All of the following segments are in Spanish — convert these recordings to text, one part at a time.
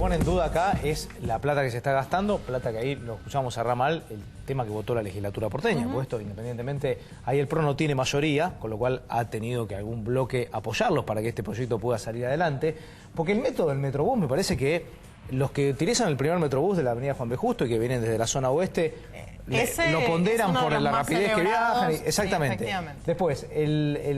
pone en duda acá es la plata que se está gastando, plata que ahí lo escuchamos a Ramal, el tema que votó la legislatura porteña, porque esto independientemente, ahí el PRO no tiene mayoría, con lo cual ha tenido que algún bloque apoyarlos para que este proyecto pueda salir adelante, porque el método del Metrobús me parece que los que utilizan el primer Metrobús de la avenida Juan B. Justo y que vienen desde la zona oeste, lo ponderan por la rapidez que viajan. Exactamente. Sí, después,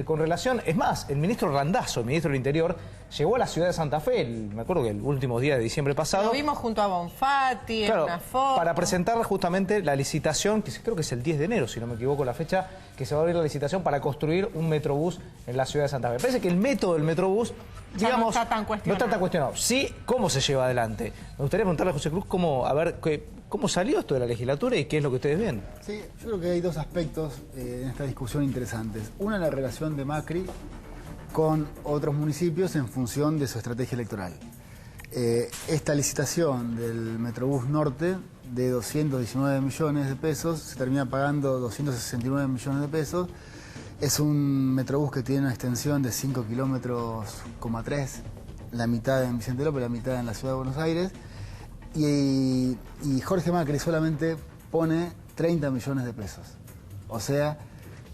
con relación, es más, el ministro Randazzo, el ministro del Interior, llegó a la ciudad de Santa Fe, me acuerdo que el último día de diciembre pasado. Lo vimos junto a Bonfatti, claro, en una foto. Para presentar justamente la licitación, que creo que es el 10 de enero, si no me equivoco la fecha, que se va a abrir la licitación para construir un Metrobús en la ciudad de Santa Fe. Me parece que el método del Metrobús, digamos, no está tan cuestionado. Sí, ¿cómo se lleva adelante? Me gustaría preguntarle a José Cruz cómo salió esto de la legislatura y qué es lo que ustedes ven. Sí, yo creo que hay dos aspectos en esta discusión interesantes. Una, la relación de Macri con otros municipios en función de su estrategia electoral. Esta licitación del Metrobús Norte de 219 millones de pesos, se termina pagando 269 millones de pesos. Es un Metrobús que tiene una extensión de 5 kilómetros, la mitad en Vicente López, la mitad en la ciudad de Buenos Aires. Y Jorge Macri solamente pone 30 millones de pesos. O sea,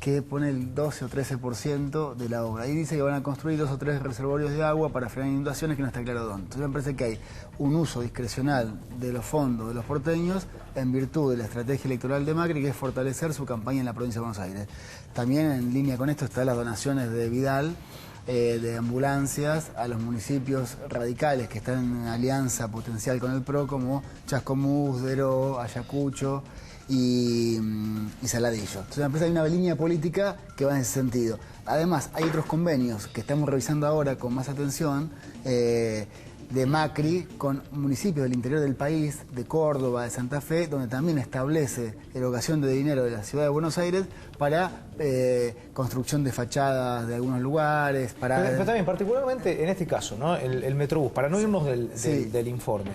que pone el 12 o 13% de la obra. Y dice que van a construir 2 o 3 reservorios de agua para frenar inundaciones, que no está claro dónde. Entonces me parece que hay un uso discrecional de los fondos de los porteños en virtud de la estrategia electoral de Macri, que es fortalecer su campaña en la provincia de Buenos Aires. También en línea con esto están las donaciones de Vidal, de ambulancias a los municipios radicales que están en alianza potencial con el PRO, como Chascomús, Deró, Ayacucho y Saladillo. Entonces me parece que hay una línea política que va en ese sentido. Además, hay otros convenios que estamos revisando ahora con más atención, de Macri con municipios del interior del país, de Córdoba, de Santa Fe, donde también establece erogación de dinero de la ciudad de Buenos Aires para construcción de fachadas de algunos lugares. Pero también, particularmente en este caso, ¿no? El Metrobús, para no irnos del informe,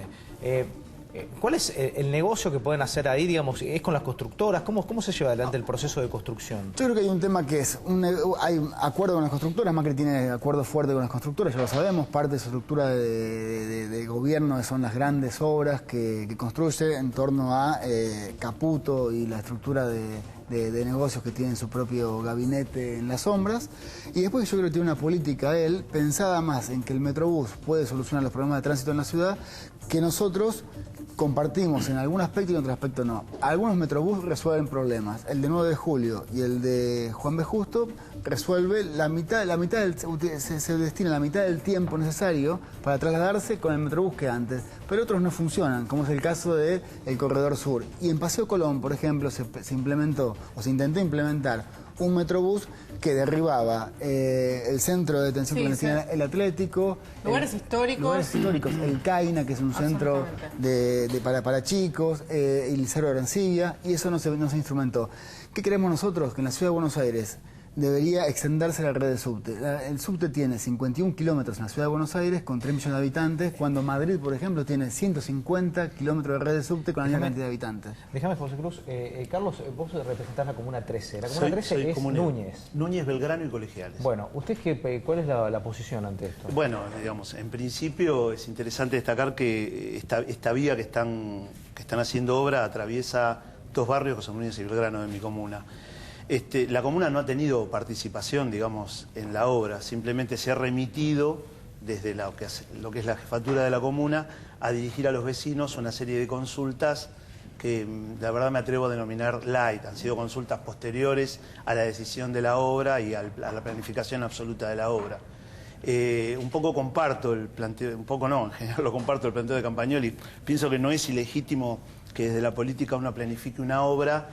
¿cuál es el negocio que pueden hacer ahí, digamos? ¿Es con las constructoras? ¿Cómo se lleva adelante el proceso de construcción? Yo creo que hay un tema que es, hay acuerdo con las constructoras, Macri tiene acuerdo fuerte con las constructoras, ya lo sabemos, parte de su estructura de gobierno son las grandes obras que construye en torno a Caputo y la estructura de negocios que tienen su propio gabinete en las sombras. Y después yo creo que tiene una política él pensada más en que el Metrobús puede solucionar los problemas de tránsito en la ciudad, que nosotros compartimos en algún aspecto y en otro aspecto no. Algunos Metrobús resuelven problemas. El de 9 de julio y el de Juan B. Justo resuelve se destina la mitad del tiempo necesario para trasladarse con el Metrobús que antes. Pero otros no funcionan, como es el caso del Corredor Sur. Y en Paseo Colón, por ejemplo, se implementó o se intentó implementar un Metrobús que derribaba el centro de detención clandestina, el Atlético, lugares históricos, el Caina, que es un centro para chicos, el Cerro de Arancibia, y eso no se instrumentó. ¿Qué queremos nosotros? Que en la ciudad de Buenos Aires debería extenderse la red del subte. El subte tiene 51 kilómetros en la ciudad de Buenos Aires con 3 millones de habitantes, cuando Madrid, por ejemplo, tiene 150 kilómetros de red de subte con la misma cantidad de habitantes. Déjame, José Cruz. Carlos, vos representás la Comuna 13. La Comuna 13 es Núñez. Núñez, Belgrano y Colegiales. Bueno, ¿cuál es la posición ante esto? Bueno, digamos, en principio es interesante destacar que esta vía que están haciendo obra atraviesa 2 barrios que son Núñez y Belgrano de mi comuna. La comuna no ha tenido participación, digamos, en la obra, simplemente se ha remitido desde lo que es la jefatura de la comuna a dirigir a los vecinos una serie de consultas que la verdad me atrevo a denominar light, han sido consultas posteriores a la decisión de la obra y a la planificación absoluta de la obra. Un poco comparto el planteo, un poco no, en general lo comparto el planteo de Campagnoli. Pienso que no es ilegítimo que desde la política uno planifique una obra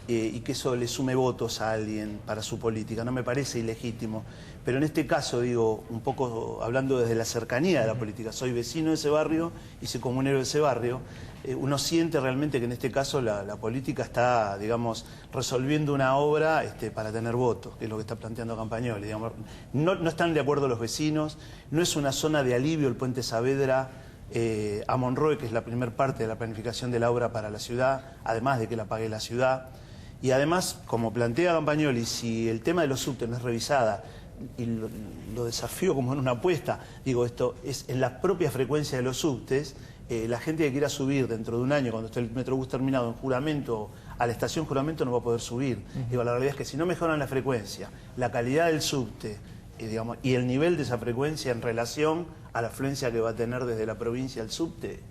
y que eso le sume votos a alguien para su política. No me parece ilegítimo. Pero en este caso, digo, un poco hablando desde la cercanía de la política, soy vecino de ese barrio y soy comunero de ese barrio, uno siente realmente que en este caso la política está, digamos, resolviendo una obra para tener votos, que es lo que está planteando Campagnoli. Digamos. No están de acuerdo los vecinos, no es una zona de alivio el puente Saavedra a Monroe, que es la primer parte de la planificación de la obra para la ciudad, además de que la pague la ciudad. Y además, como plantea Campagnoli, si el tema de los subtes no es revisada y lo desafío como en una apuesta, digo, esto es en la propia frecuencia de los subtes. La gente que quiera subir dentro de un año, cuando esté el Metrobús terminado en Juramento, a la estación Juramento, no va a poder subir. Digo, la realidad es que si no mejoran la frecuencia, la calidad del subte, digamos, y el nivel de esa frecuencia en relación a la afluencia que va a tener desde la provincia al subte,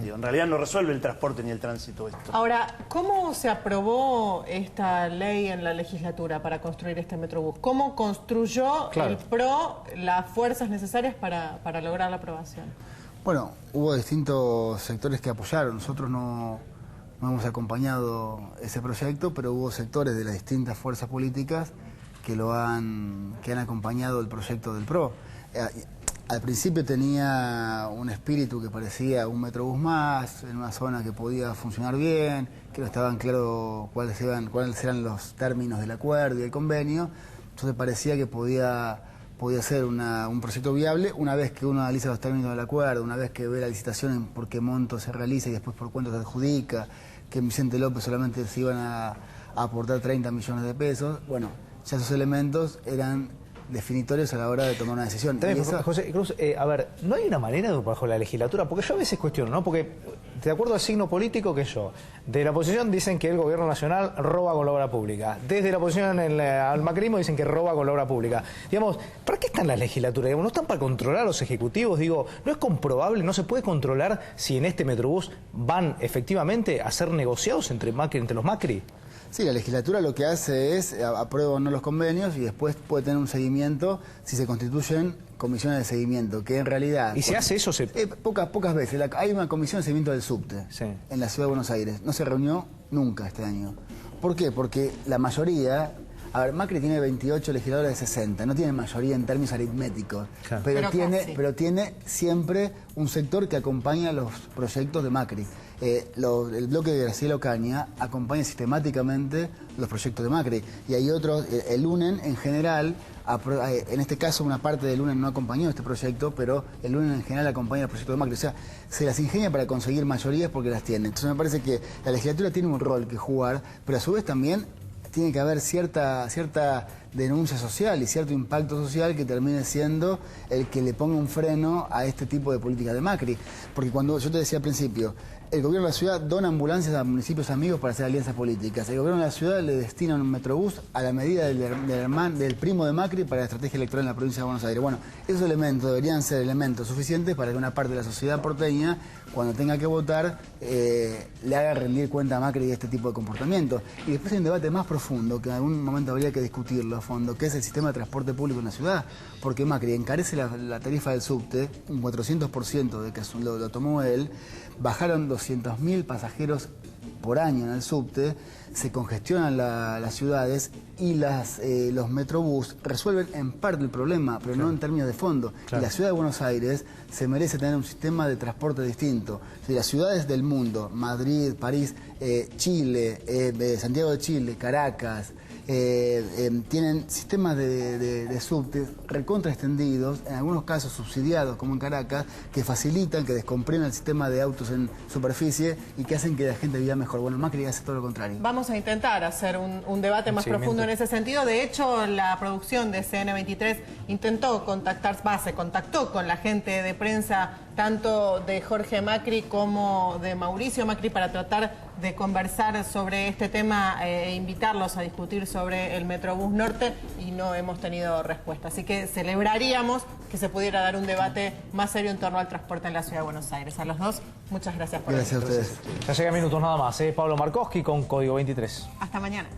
digo, en realidad no resuelve el transporte ni el tránsito esto. Ahora, ¿cómo se aprobó esta ley en la legislatura para construir este Metrobús? ¿Cómo construyó el PRO las fuerzas necesarias para lograr la aprobación? Bueno, hubo distintos sectores que apoyaron. Nosotros no hemos acompañado ese proyecto, pero hubo sectores de las distintas fuerzas políticas que han acompañado el proyecto del PRO. Al principio tenía un espíritu que parecía un Metrobús más, en una zona que podía funcionar bien, que no estaban claros cuáles eran los términos del acuerdo y el convenio. Entonces parecía que podía ser un proyecto viable una vez que uno analiza los términos del acuerdo, una vez que ve la licitación en por qué monto se realiza y después por cuánto se adjudica, que en Vicente López solamente se iban a aportar 30 millones de pesos. Bueno, ya esos elementos eran definitorios a la hora de tomar una decisión. José Cruz, a ver, ¿no hay una manera bajo la legislatura? Porque yo a veces cuestiono, ¿no? Porque de acuerdo al signo político que yo, de la oposición dicen que el gobierno nacional roba con la obra pública. Desde la oposición al macrismo dicen que roba con la obra pública. Digamos, ¿para qué están las legislaturas? Digamos, ¿no están para controlar a los ejecutivos? Digo, ¿no es comprobable, no se puede controlar si en este Metrobús van efectivamente a ser negociados entre los Macri? Sí, la legislatura lo que hace es aprueba o no los convenios y después puede tener un seguimiento si se constituyen comisiones de seguimiento, que en realidad... ¿Y se hace eso? Pocas veces. Hay una comisión de seguimiento del subte en la Ciudad de Buenos Aires. No se reunió nunca este año. ¿Por qué? Porque la mayoría... A ver, Macri tiene 28 legisladores de 60, no tiene mayoría en términos aritméticos, claro. pero tiene siempre un sector que acompaña los proyectos de Macri. El bloque de Graciela Ocaña acompaña sistemáticamente los proyectos de Macri. Y hay otros, el UNEN en general, en este caso una parte del UNEN no acompañó este proyecto, pero el UNEN en general acompaña el proyecto de Macri. O sea, se las ingenia para conseguir mayorías porque las tiene. Entonces me parece que la legislatura tiene un rol que jugar, pero a su vez también tiene que haber cierta denuncia social y cierto impacto social que termine siendo el que le ponga un freno a este tipo de política de Macri. Porque cuando yo te decía al principio, el gobierno de la ciudad dona ambulancias a municipios amigos para hacer alianzas políticas. El gobierno de la ciudad le destina un Metrobús a la medida del primo de Macri para la estrategia electoral en la provincia de Buenos Aires. Bueno, esos elementos deberían ser elementos suficientes para que una parte de la sociedad porteña, cuando tenga que votar, le haga rendir cuenta a Macri de este tipo de comportamiento. Y después hay un debate más profundo, que en algún momento habría que discutirlo a fondo, que es el sistema de transporte público en la ciudad. Porque Macri encarece la tarifa del subte, un 400% de que lo tomó él, bajaron 200.000 pasajeros por año en el subte, se congestionan las ciudades y los Metrobús resuelven en parte el problema, pero no en términos de fondo. Claro. Y la ciudad de Buenos Aires se merece tener un sistema de transporte distinto. Si las ciudades del mundo, Madrid, París, Chile, Santiago de Chile, Caracas, tienen sistemas de subtes recontra extendidos, en algunos casos subsidiados como en Caracas, que facilitan, que descomprimen el sistema de autos en superficie y que hacen que la gente viva mejor. Bueno, Macri hace todo lo contrario. Vamos a intentar hacer un debate más profundo en ese sentido. De hecho, la producción de CN23 intentó se contactó con la gente de prensa, tanto de Jorge Macri como de Mauricio Macri, para tratar de conversar sobre este tema e invitarlos a discutir sobre el Metrobús Norte, y no hemos tenido respuesta. Así que celebraríamos que se pudiera dar un debate más serio en torno al transporte en la Ciudad de Buenos Aires. A los dos, muchas gracias por venir. Gracias a ustedes. Ya llega minutos nada más, Pablo Markowski con Código 23. Hasta mañana.